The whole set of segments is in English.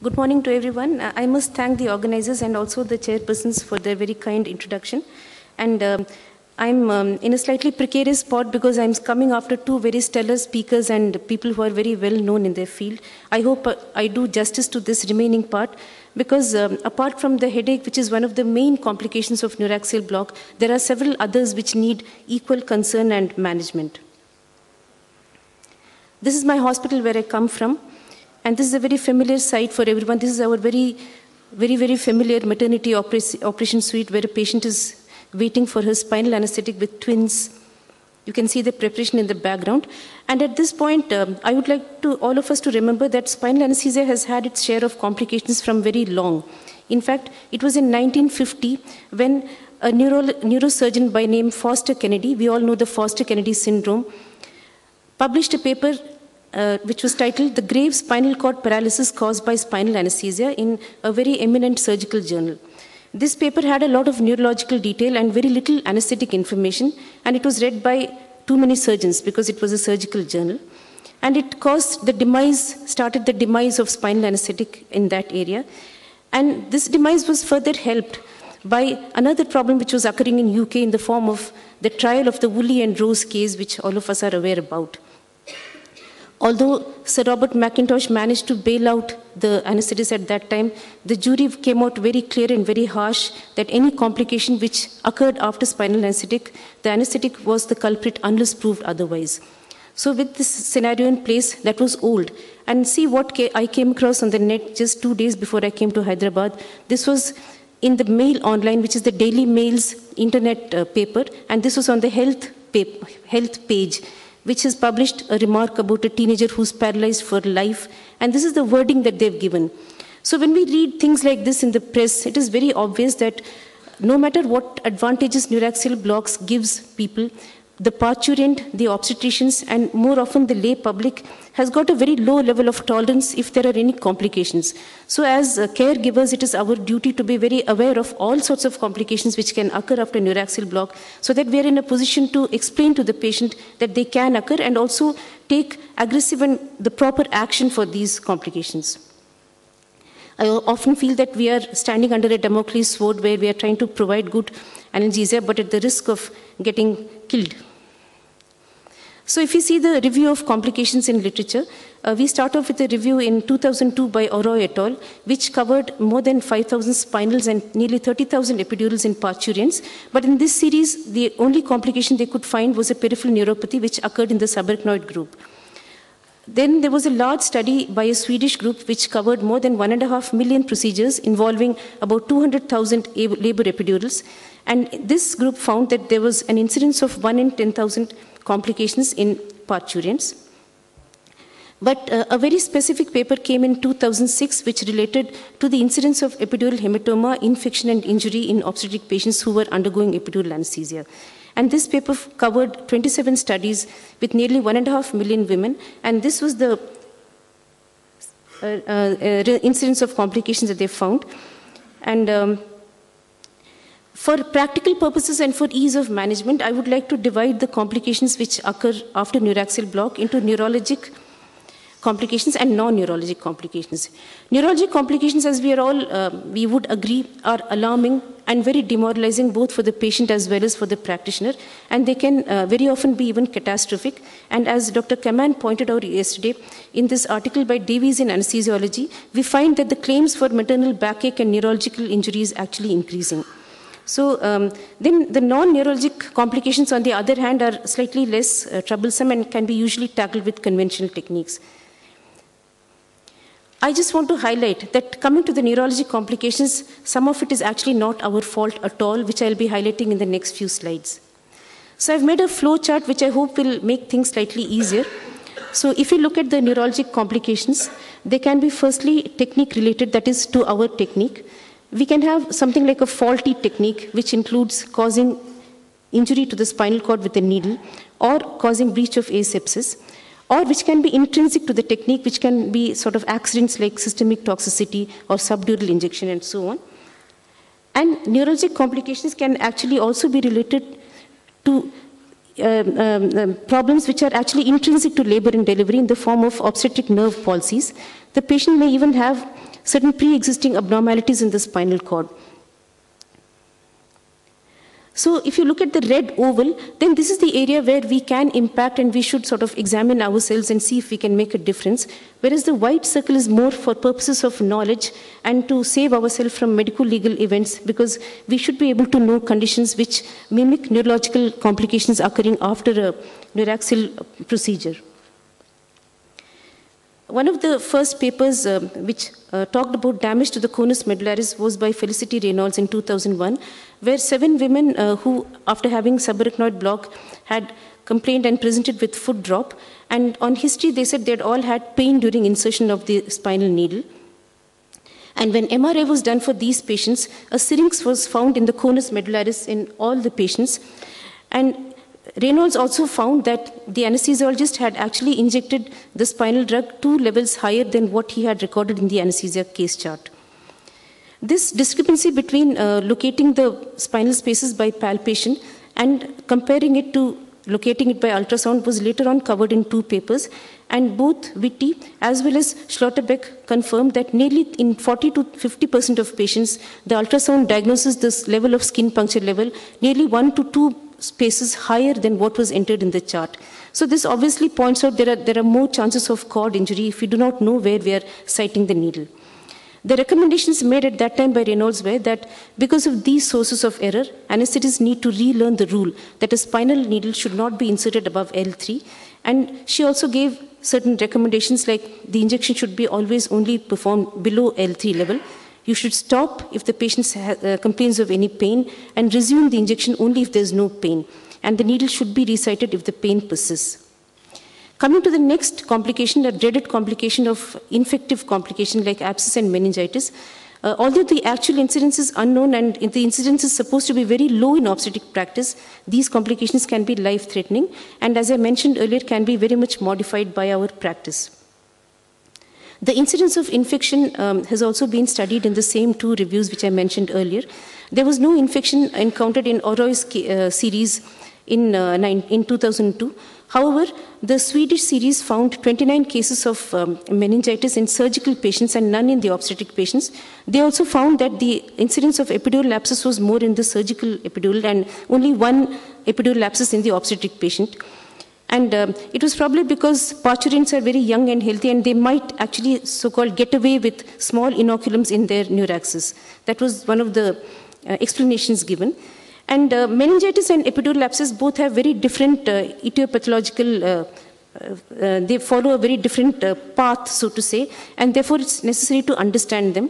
Good morning to everyone. I must thank the organizers and also the chairpersons for their very kind introduction. And I'm in a slightly precarious spot because I'm coming after two very stellar speakers and people who are very well known in their field. I hope I do justice to this remaining part because apart from the headache, which is one of the main complications of neuraxial block, there are several others which need equal concern and management. This is my hospital where I come from. And this is a very familiar sight for everyone. This is our very familiar maternity operation suite where a patient is waiting for her spinal anesthetic with twins. You can see the preparation in the background. And at this point, I would like to all of us to remember that spinal anesthesia has had its share of complications from very long. In fact, it was in 1950 when a neurosurgeon by name Foster Kennedy, we all know the Foster Kennedy syndrome, published a paper which was titled The Grave Spinal Cord Paralysis Caused by Spinal Anesthesia in a very eminent surgical journal. This paper had a lot of neurological detail and very little anesthetic information, and it was read by too many surgeons because it was a surgical journal. And it started the demise of spinal anesthetic in that area. And this demise was further helped by another problem which was occurring in UK in the form of the trial of the Woolley and Rose case, which all of us are aware about. Although Sir Robert Mackintosh managed to bail out the anesthetist at that time, the jury came out very clear and very harsh that any complication which occurred after spinal anesthetic, the anesthetic was the culprit unless proved otherwise. So with this scenario in place, that was old. And see what I came across on the net just 2 days before I came to Hyderabad. This was in the Mail Online, which is the Daily Mail's internet paper, and this was on the health page, which has published a remark about a teenager who's paralyzed for life. And this is the wording that they've given. So when we read things like this in the press, it is very obvious that no matter what advantages neuraxial blocks gives people, the parturient, the obstetricians, and more often the lay public has got a very low level of tolerance if there are any complications. So as caregivers, it is our duty to be very aware of all sorts of complications which can occur after neuraxial block so that we are in a position to explain to the patient that they can occur and also take aggressive and the proper action for these complications. I often feel that we are standing under a Damocles sword where we are trying to provide good analgesia, but at the risk of getting killed. So if you see the review of complications in literature, we start off with a review in 2002 by Oroy et al., which covered more than 5,000 spinals and nearly 30,000 epidurals in parturients. But in this series, the only complication they could find was a peripheral neuropathy, which occurred in the subarachnoid group. Then there was a large study by a Swedish group which covered more than 1.5 million procedures involving about 200,000 labor epidurals. And this group found that there was an incidence of 1 in 10,000 complications in parturients. But a very specific paper came in 2006 which related to the incidence of epidural hematoma, infection and injury in obstetric patients who were undergoing epidural anesthesia. And this paper covered 27 studies with nearly 1.5 million women, and this was the incidence of complications that they found. And for practical purposes and for ease of management, I would like to divide the complications which occur after neuraxial block into neurologic complications and non-neurologic complications. Neurologic complications, as we are all, we would agree, are alarming and very demoralizing both for the patient as well as for the practitioner, and they can very often be even catastrophic. And as Dr. Kaman pointed out yesterday, in this article by Davies in Anesthesiology, we find that the claims for maternal backache and neurological injury is actually increasing. So then the non-neurologic complications, on the other hand, are slightly less troublesome and can be usually tackled with conventional techniques. I just want to highlight that coming to the neurologic complications, some of it is actually not our fault at all, which I'll be highlighting in the next few slides. So I've made a flow chart which I hope will make things slightly easier. So if you look at the neurologic complications, they can be firstly technique related, that is to our technique. We can have something like a faulty technique, which includes causing injury to the spinal cord with a needle or causing breach of asepsis, or which can be intrinsic to the technique, which can be sort of accidents like systemic toxicity or subdural injection and so on. And neurologic complications can actually also be related to problems which are actually intrinsic to labor and delivery in the form of obstetric nerve palsies. The patient may even have certain pre-existing abnormalities in the spinal cord. So if you look at the red oval, then this is the area where we can impact and we should sort of examine ourselves and see if we can make a difference. Whereas the white circle is more for purposes of knowledge and to save ourselves from medical legal events, because we should be able to know conditions which mimic neurological complications occurring after a neuraxial procedure. One of the first papers which talked about damage to the conus medullaris was by Felicity Reynolds in 2001, where 7 women who, after having subarachnoid block, had complained and presented with foot drop. And on history, they said they had all had pain during insertion of the spinal needle. And when MRI was done for these patients, a syrinx was found in the conus medullaris in all the patients. And Reynolds also found that the anesthesiologist had actually injected the spinal drug 2 levels higher than what he had recorded in the anesthesia case chart. This discrepancy between locating the spinal spaces by palpation and comparing it to locating it by ultrasound was later on covered in 2 papers, and both Whitty as well as Schlotterbeck confirmed that nearly in 40 to 50% of patients, the ultrasound diagnoses this level of skin puncture level nearly 1 to 2 spaces higher than what was entered in the chart. So this obviously points out there are more chances of cord injury if we do not know where we are sighting the needle. The recommendations made at that time by Reynolds were that because of these sources of error, anesthetists need to relearn the rule that a spinal needle should not be inserted above L3. And she also gave certain recommendations like the injection should be always only performed below L3 level. You should stop if the patient complains of any pain and resume the injection only if there is no pain. And the needle should be resighted if the pain persists. Coming to the next complication, a dreaded complication of infective complication like abscess and meningitis, although the actual incidence is unknown and the incidence is supposed to be very low in obstetric practice, these complications can be life-threatening and, as I mentioned earlier, can be very much modified by our practice. The incidence of infection has also been studied in the same 2 reviews which I mentioned earlier. There was no infection encountered in Oroy's series in 2002. However, the Swedish series found 29 cases of meningitis in surgical patients and none in the obstetric patients. They also found that the incidence of epidural abscess was more in the surgical epidural and only 1 epidural abscess in the obstetric patient. And it was probably because parturients are very young and healthy and they might actually so-called get away with small inoculums in their neuraxis. That was one of the explanations given. And meningitis and epidural abscess both have very different etiological, they follow a very different path, so to say, and therefore it's necessary to understand them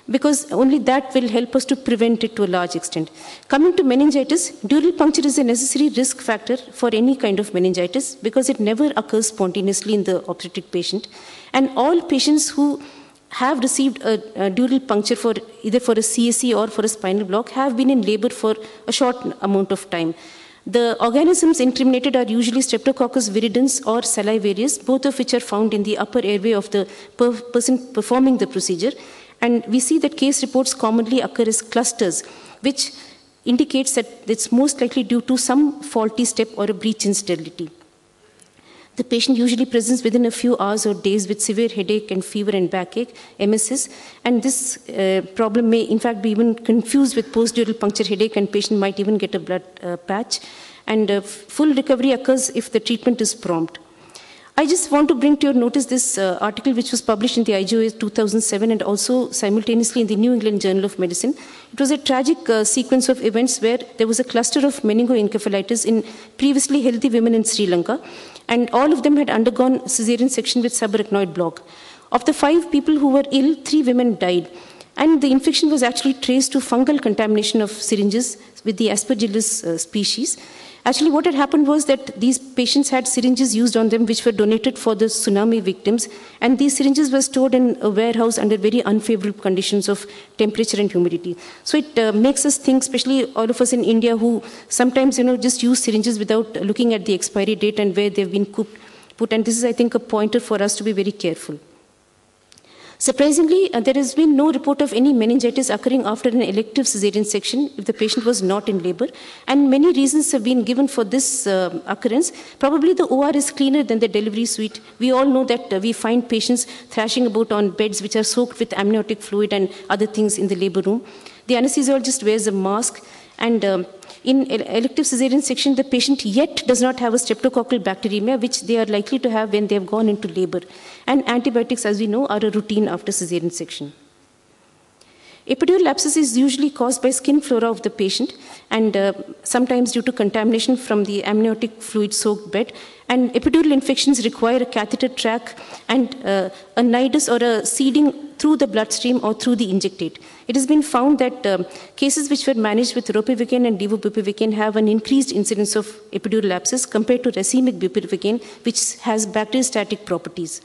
because only that will help us to prevent it to a large extent. Coming to meningitis, dural puncture is a necessary risk factor for any kind of meningitis because it never occurs spontaneously in the obstetric patient. And all patients who have received a dural puncture for either for a CSE or for a spinal block have been in labor for a short amount of time. The organisms incriminated are usually Streptococcus viridans or salivarius, both of which are found in the upper airway of the person performing the procedure. And we see that case reports commonly occur as clusters, which indicates that it's most likely due to some faulty step or a breach in sterility. The patient usually presents within a few hours or days with severe headache and fever and backache, emesis, and this problem may in fact be even confused with post-dural puncture headache and patient might even get a blood patch. And full recovery occurs if the treatment is prompt. I just want to bring to your notice this article which was published in the IGOA 2007 and also simultaneously in the New England Journal of Medicine. It was a tragic sequence of events where there was a cluster of meningoencephalitis in previously healthy women in Sri Lanka, and all of them had undergone cesarean section with subarachnoid block. Of the 5 people who were ill, 3 women died, and the infection was actually traced to fungal contamination of syringes with the Aspergillus species. Actually, what had happened was that these patients had syringes used on them which were donated for the tsunami victims, and these syringes were stored in a warehouse under very unfavorable conditions of temperature and humidity. So it makes us think, especially all of us in India who sometimes just use syringes without looking at the expiry date and where they've been put, and this is, I think, a pointer for us to be very careful. Surprisingly, there has been no report of any meningitis occurring after an elective cesarean section if the patient was not in labor. And many reasons have been given for this occurrence. Probably the OR is cleaner than the delivery suite. We all know that we find patients thrashing about on beds which are soaked with amniotic fluid and other things in the labor room. The anesthesiologist wears a mask, and in elective cesarean section, the patient yet does not have a streptococcal bacteremia, which they are likely to have when they have gone into labor. And antibiotics, as we know, are a routine after cesarean section. Epidural abscess is usually caused by skin flora of the patient, and sometimes due to contamination from the amniotic fluid-soaked bed. And epidural infections require a catheter track and a nidus or a seeding through the bloodstream or through the injectate. It has been found that cases which were managed with ropivacaine and devo-bupivacaine have an increased incidence of epidural abscess compared to racemic bupivacaine, which has bacteriostatic properties.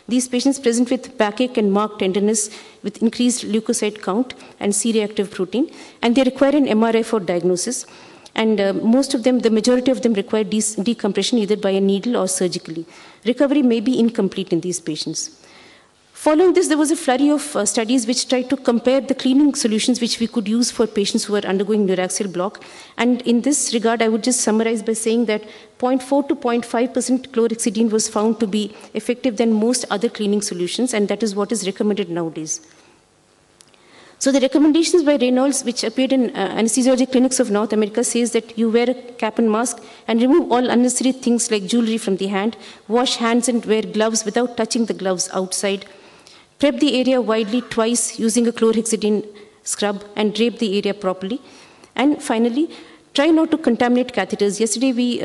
These patients present with backache and marked tenderness with increased leukocyte count and C-reactive protein, and they require an MRI for diagnosis. And most of them, the majority of them require decompression either by a needle or surgically. Recovery may be incomplete in these patients. Following this, there was a flurry of studies which tried to compare the cleaning solutions which we could use for patients who are undergoing neuraxial block. And in this regard, I would just summarize by saying that 0.4 to 0.5% chlorhexidine was found to be effective than most other cleaning solutions, and that is what is recommended nowadays. So the recommendations by Reynolds, which appeared in anesthesiology clinics of North America, says that you wear a cap and mask and remove all unnecessary things like jewelry from the hand, wash hands and wear gloves without touching the gloves outside, prep the area widely twice using a chlorhexidine scrub and drape the area properly. And finally, try not to contaminate catheters. Yesterday,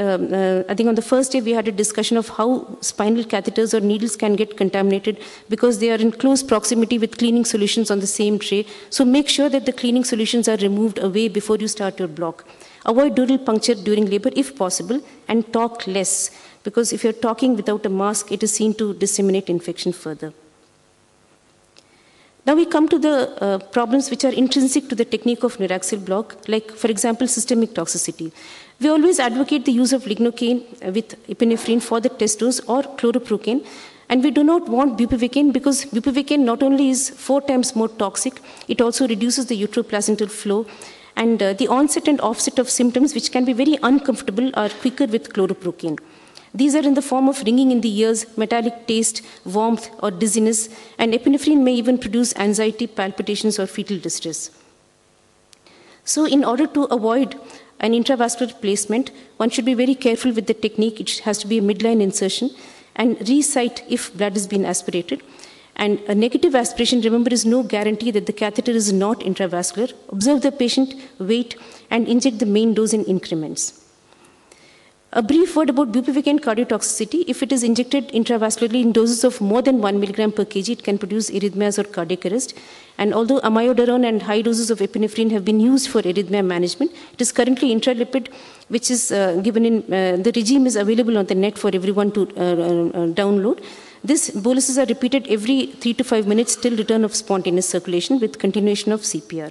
I think on the first day, we had a discussion of how spinal catheters or needles can get contaminated because they are in close proximity with cleaning solutions on the same tray. So make sure that the cleaning solutions are removed away before you start your block. Avoid dural puncture during labor if possible, and talk less, because if you're talking without a mask, it is seen to disseminate infection further. Now we come to the problems which are intrinsic to the technique of neuraxial block, like, for example, systemic toxicity. We always advocate the use of lignocaine with epinephrine for the test dose or chloroprocaine, and we do not want bupivacaine because bupivacaine not only is 4 times more toxic, it also reduces the uteroplacental flow, and the onset and offset of symptoms, which can be very uncomfortable, are quicker with chloroprocaine. These are in the form of ringing in the ears, metallic taste, warmth, or dizziness, and epinephrine may even produce anxiety, palpitations, or fetal distress. So in order to avoid an intravascular placement, one should be very careful with the technique. It has to be a midline insertion, and resite if blood has been aspirated. And a negative aspiration, remember, is no guarantee that the catheter is not intravascular. Observe the patient, wait, and inject the main dose in increments. A brief word about bupivacaine cardiotoxicity. If it is injected intravascularly in doses of more than 1 milligram per kg, it can produce arrhythmias or cardiac arrest. And although amiodarone and high doses of epinephrine have been used for arrhythmia management, it is currently intralipid, which is given in, the regime is available on the net for everyone to download. These boluses are repeated every 3 to 5 minutes till return of spontaneous circulation with continuation of CPR.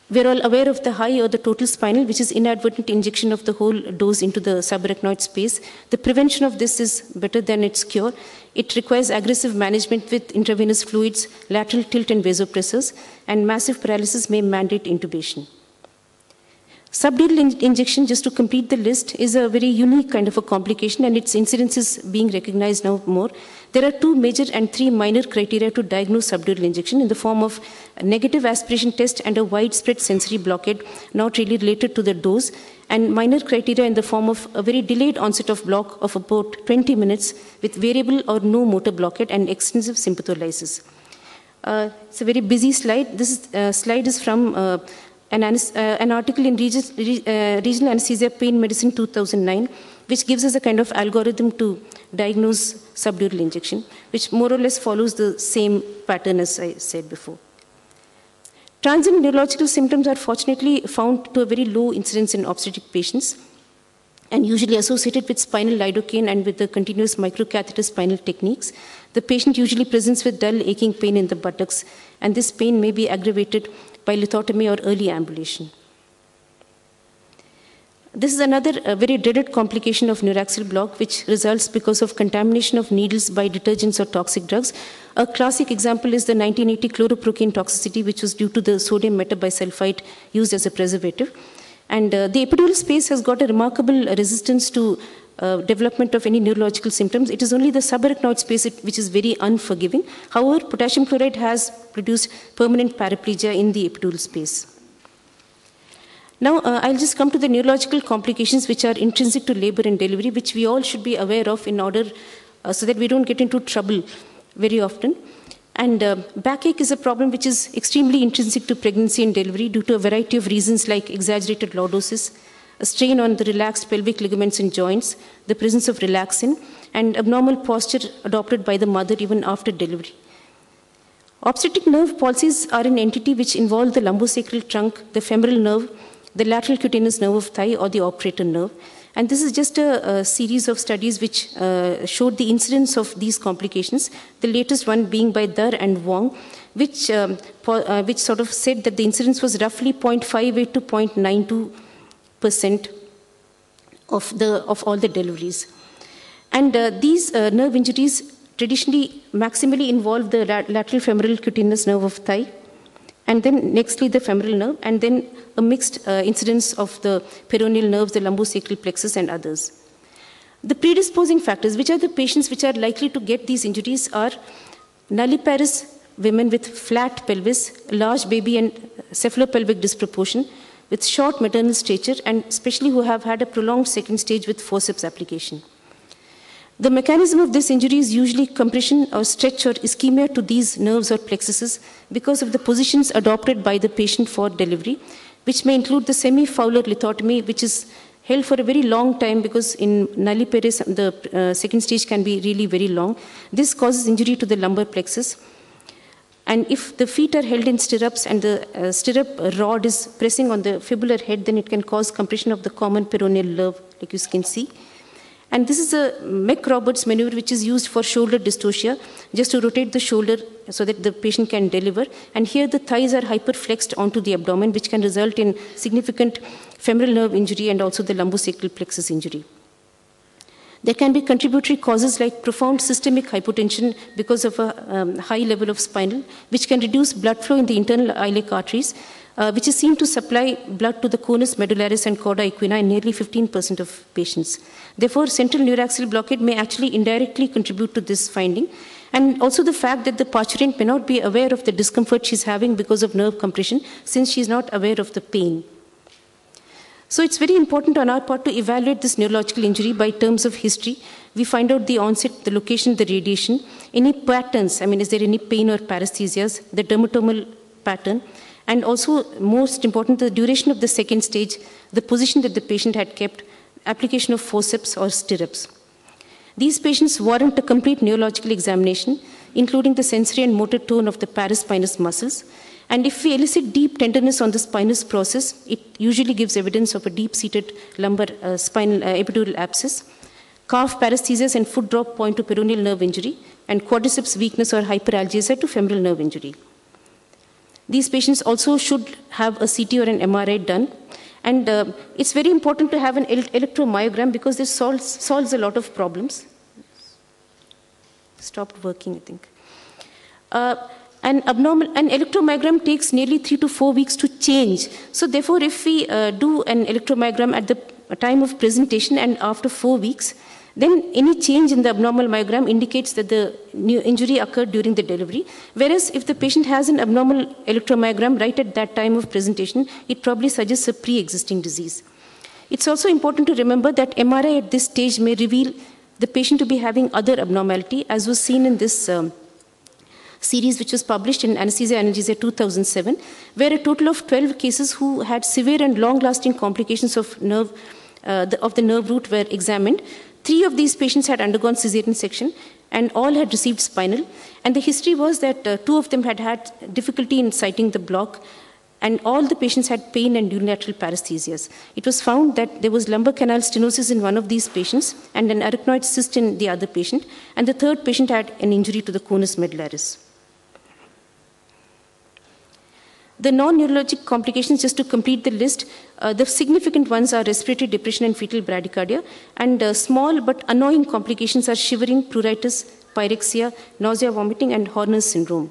We are all aware of the high or the total spinal, which is inadvertent injection of the whole dose into the subarachnoid space. The prevention of this is better than its cure. It requires aggressive management with intravenous fluids, lateral tilt and vasopressors, and massive paralysis may mandate intubation. Subdural injection, just to complete the list, is a very unique kind of a complication, and its incidence is being recognized now more. There are 2 major and 3 minor criteria to diagnose subdural injection in the form of a negative aspiration test and a widespread sensory blockade, not really related to the dose, and minor criteria in the form of a very delayed onset of block of about 20 minutes with variable or no motor blockade and extensive sympatholysis. It's a very busy slide. This slide is from an article in Regional Anesthesia Pain Medicine 2009, which gives us a kind of algorithm to diagnose subdural injection, which more or less follows the same pattern as I said before. Transient neurological symptoms are fortunately found to a very low incidence in obstetric patients and usually associated with spinal lidocaine and with the continuous microcatheter spinal techniques. The patient usually presents with dull aching pain in the buttocks, and this pain may be aggravated by lithotomy or early ambulation. This is another very dreaded complication of neuraxial block, which results because of contamination of needles by detergents or toxic drugs. A classic example is the 1980 chloroprocaine toxicity, which was due to the sodium metabisulfite used as a preservative. And the epidural space has got a remarkable resistance to development of any neurological symptoms. It is only the subarachnoid space which is very unforgiving. However, potassium chloride has produced permanent paraplegia in the epidural space. Now, I'll just come to the neurological complications which are intrinsic to labor and delivery, which we all should be aware of in order so that we don't get into trouble very often. And backache is a problem which is extremely intrinsic to pregnancy and delivery due to a variety of reasons like exaggerated lordosis, a strain on the relaxed pelvic ligaments and joints, the presence of relaxin, and abnormal posture adopted by the mother even after delivery. Obstetric nerve palsies are an entity which involve the lumbosacral trunk, the femoral nerve, the lateral cutaneous nerve of thigh, or the obturator nerve. And this is just a series of studies which showed the incidence of these complications, the latest one being by Dar and Wong, which sort of said that the incidence was roughly 0.58 to 0.92% of all the deliveries. And these nerve injuries traditionally maximally involve the lateral femoral cutaneous nerve of thigh, and then nextly the femoral nerve, and then a mixed incidence of the peroneal nerves, the lumbosacral plexus, and others. The predisposing factors, which are the patients which are likely to get these injuries, are nulliparous women with flat pelvis, large baby and cephalopelvic disproportion, with short maternal stature, and especially who have had a prolonged second stage with forceps application. The mechanism of this injury is usually compression or stretch or ischemia to these nerves or plexuses because of the positions adopted by the patient for delivery, which may include the semi-Fowler lithotomy, which is held for a very long time because in nulliparous, the second stage can be really very long. This causes injury to the lumbar plexus. And if the feet are held in stirrups and the stirrup rod is pressing on the fibular head, then it can cause compression of the common peroneal nerve, like you can see. And this is a Meck-Roberts maneuver which is used for shoulder dystocia, just to rotate the shoulder so that the patient can deliver. And here the thighs are hyperflexed onto the abdomen, which can result in significant femoral nerve injury and also the lumbosacral plexus injury. There can be contributory causes like profound systemic hypotension because of a high level of spinal, which can reduce blood flow in the internal iliac arteries, which is seen to supply blood to the conus medullaris and cauda equina in nearly 15% of patients. Therefore, central neuraxial blockade may actually indirectly contribute to this finding. And also the fact that the parturient may not be aware of the discomfort she's having because of nerve compression, since she's not aware of the pain. So it's very important on our part to evaluate this neurological injury by terms of history. We find out the onset, the location, the radiation, any patterns, I mean, is there any pain or paresthesias, the dermatomal pattern, and also, most important, the duration of the second stage, the position that the patient had kept, application of forceps or stirrups. These patients warrant a complete neurological examination, including the sensory and motor tone of the paraspinous muscles. And if we elicit deep tenderness on the spinous process, it usually gives evidence of a deep-seated lumbar spinal epidural abscess. Calf paresthesias and foot drop point to peroneal nerve injury, and quadriceps weakness or hyperalgesia to femoral nerve injury. These patients also should have a CT or an MRI done. And it's very important to have an electromyogram because this solves a lot of problems. Stopped working, I think. An electromyogram takes nearly 3 to 4 weeks to change. So therefore, if we do an electromyogram at the time of presentation and after 4 weeks, then any change in the abnormal myogram indicates that the new injury occurred during the delivery. Whereas if the patient has an abnormal electromyogram right at that time of presentation, it probably suggests a pre-existing disease. It's also important to remember that MRI at this stage may reveal the patient to be having other abnormality, as was seen in this series which was published in Anesthesia Analgesia 2007, where a total of 12 cases who had severe and long-lasting complications of the nerve root were examined. 3 of these patients had undergone caesarean section and all had received spinal. And the history was that 2 of them had had difficulty in sighting the block, and all the patients had pain and unilateral paresthesias. It was found that there was lumbar canal stenosis in one of these patients and an arachnoid cyst in the other patient, and the 3rd patient had an injury to the conus medullaris. The non-neurologic complications, just to complete the list, the significant ones are respiratory depression and fetal bradycardia, and small but annoying complications are shivering, pruritus, pyrexia, nausea, vomiting, and Horner's syndrome.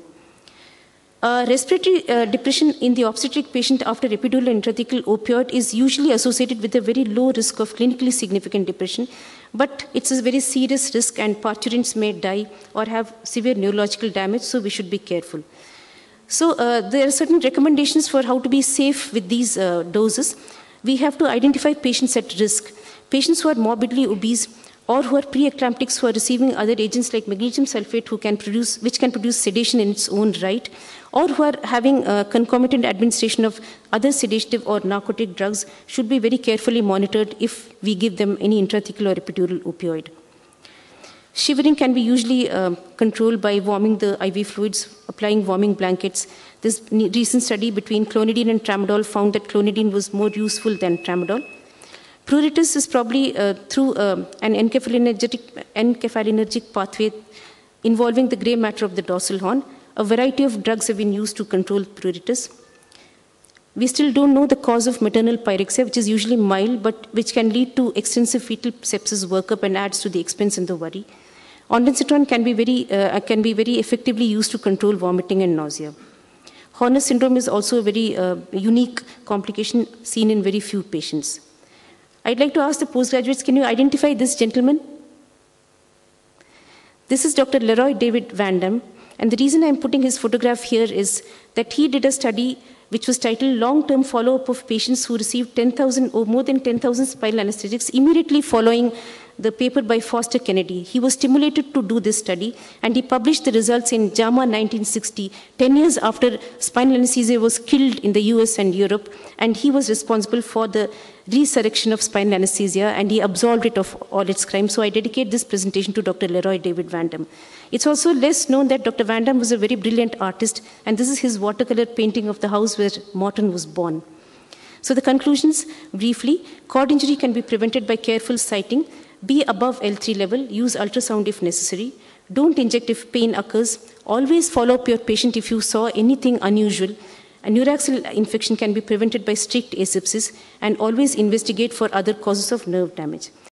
Respiratory depression in the obstetric patient after epidural and intrathecal opioid is usually associated with a very low risk of clinically significant depression, but it's a very serious risk and parturients may die or have severe neurological damage, so we should be careful. So there are certain recommendations for how to be safe with these doses. We have to identify patients at risk. Patients who are morbidly obese or who are pre-eclamptics who are receiving other agents like magnesium sulfate which can produce sedation in its own right, or who are having concomitant administration of other sedative or narcotic drugs should be very carefully monitored if we give them any intrathecal or epidural opioid. Shivering can be usually controlled by warming the IV fluids, applying warming blankets. This recent study between clonidine and tramadol found that clonidine was more useful than tramadol. Pruritus is probably through an encephalinergic pathway involving the gray matter of the dorsal horn. A variety of drugs have been used to control pruritus. We still don't know the cause of maternal pyrexia, which is usually mild, but which can lead to extensive fetal sepsis workup and adds to the expense and the worry. Ondansetron can be very effectively used to control vomiting and nausea. Horner's syndrome is also a very unique complication seen in very few patients. I'd like to ask the postgraduates, can you identify this gentleman? This is Dr. Leroy David Van Dam, and the reason I'm putting his photograph here is that he did a study which was titled Long-Term Follow-up of Patients Who Received 10,000 or more than 10,000 spinal anesthetics immediately following the paper by Foster Kennedy. He was stimulated to do this study, and he published the results in JAMA 1960, 10 years after spinal anesthesia was killed in the US and Europe, and he was responsible for the resurrection of spinal anesthesia, and he absolved it of all its crimes. So I dedicate this presentation to Dr. Leroy David Van Dam. It's also less known that Dr. Van Dam was a very brilliant artist, and this is his watercolor painting of the house where Morton was born. So the conclusions, briefly: cord injury can be prevented by careful sighting, be above L3 level, use ultrasound if necessary, don't inject if pain occurs, always follow up your patient if you saw anything unusual. A neuraxial infection can be prevented by strict asepsis, and always investigate for other causes of nerve damage.